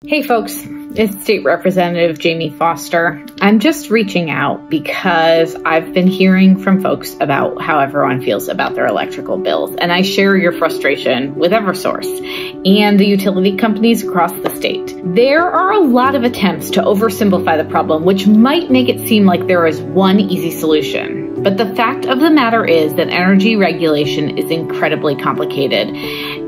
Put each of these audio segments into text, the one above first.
Hey folks, it's State Representative Jaime Foster. I'm just reaching out because I've been hearing from folks about how everyone feels about their electrical bills, and I share your frustration with Eversource and the utility companies across the state. There are a lot of attempts to oversimplify the problem, which might make it seem like there is one easy solution. But the fact of the matter is that energy regulation is incredibly complicated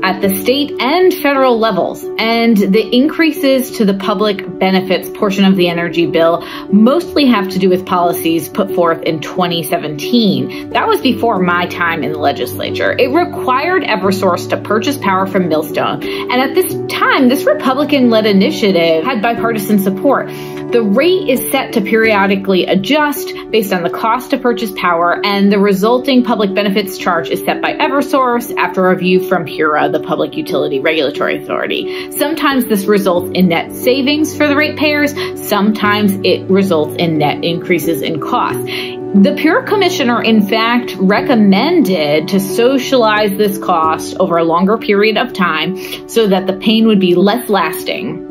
at the state and federal levels, and the increases to the public benefits portion of the energy bill mostly have to do with policies put forth in 2017. That was before my time in the legislature. It required Eversource to purchase power from Millstone, and at this time, this Republican-led initiative had bipartisan support. The rate is set to periodically adjust based on the cost to purchase power, and the resulting public benefits charge is set by Eversource after review from PURA, the Public Utility Regulatory Authority. Sometimes this results in net savings for the ratepayers. Sometimes it results in net increases in cost. The PURA commissioner, in fact, recommended to socialize this cost over a longer period of time so that the pain would be less lasting.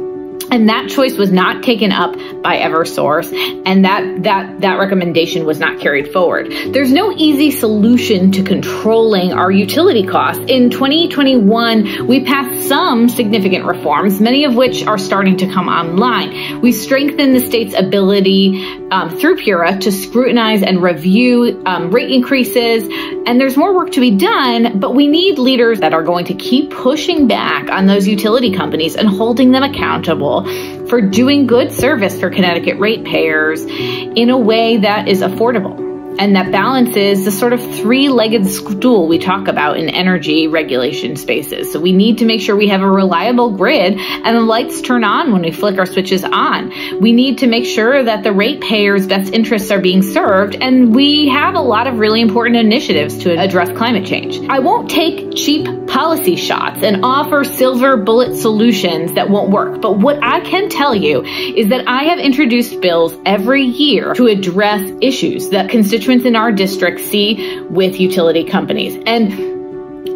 And that choice was not taken up by Eversource, and that recommendation was not carried forward. There's no easy solution to controlling our utility costs. In 2021, we passed some significant reforms, many of which are starting to come online. We strengthened the state's ability through PURA to scrutinize and review rate increases, and there's more work to be done, but we need leaders that are going to keep pushing back on those utility companies and holding them accountable for doing good service for Connecticut ratepayers in a way that is affordable and that balances the sort of three-legged stool we talk about in energy regulation spaces. So we need to make sure we have a reliable grid and the lights turn on when we flick our switches on. We need to make sure that the ratepayers' best interests are being served, and we have a lot of really important initiatives to address climate change. I won't take cheap policy shots and offer silver bullet solutions that won't work. But what I can tell you is that I have introduced bills every year to address issues that constituents in our district see with utility companies. And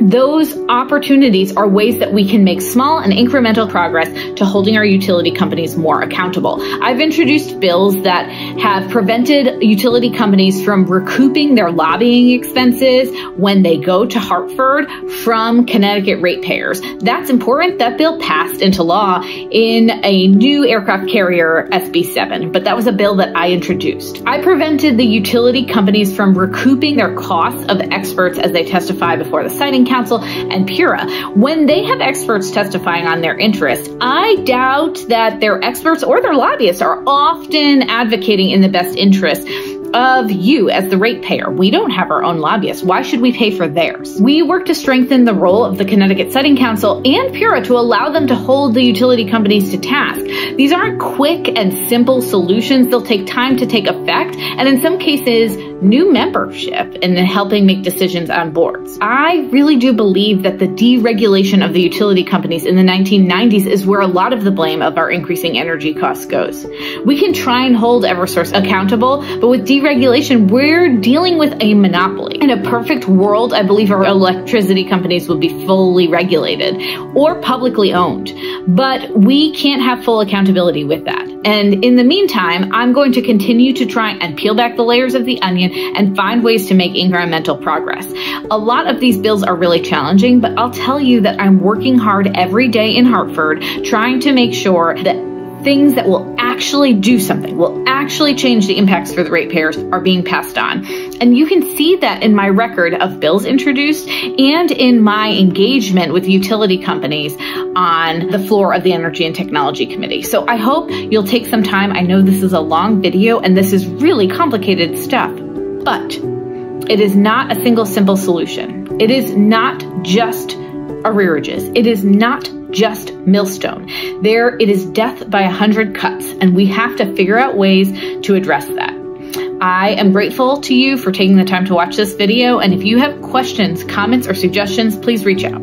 those opportunities are ways that we can make small and incremental progress to holding our utility companies more accountable. I've introduced bills that have prevented utility companies from recouping their lobbying expenses when they go to Hartford from Connecticut ratepayers. That's important. That bill passed into law in a new aircraft carrier, SB7, but that was a bill that I introduced. I prevented the utility companies from recouping their costs of experts as they testify before the Siting Council and PURA. When they have experts testifying on their interests, I doubt that their experts or their lobbyists are often advocating in the best interest of you as the ratepayer. We don't have our own lobbyists. Why should we pay for theirs? We work to strengthen the role of the Connecticut Siting Council and PURA to allow them to hold the utility companies to task. These aren't quick and simple solutions. They'll take time to take effect, and in some cases, new membership in helping make decisions on boards. I really do believe that the deregulation of the utility companies in the 1990s is where a lot of the blame of our increasing energy costs goes. We can try and hold Eversource accountable, but with deregulation, we're dealing with a monopoly. In a perfect world, I believe our electricity companies would be fully regulated or publicly owned, but we can't have full accountability with that. And in the meantime, I'm going to continue to try and peel back the layers of the onion and find ways to make incremental progress. A lot of these bills are really challenging, but I'll tell you that I'm working hard every day in Hartford trying to make sure that things that will actually do something, will actually change the impacts for the ratepayers are being passed on. And you can see that in my record of bills introduced and in my engagement with utility companies on the floor of the Energy and Technology Committee. So I hope you'll take some time. I know this is a long video and this is really complicated stuff, but it is not a single simple solution. It is not just arrearages. It is not just Millstone. It is death by 100 cuts, and we have to figure out ways to address that. I am grateful to you for taking the time to watch this video, and if you have questions, comments, or suggestions, please reach out.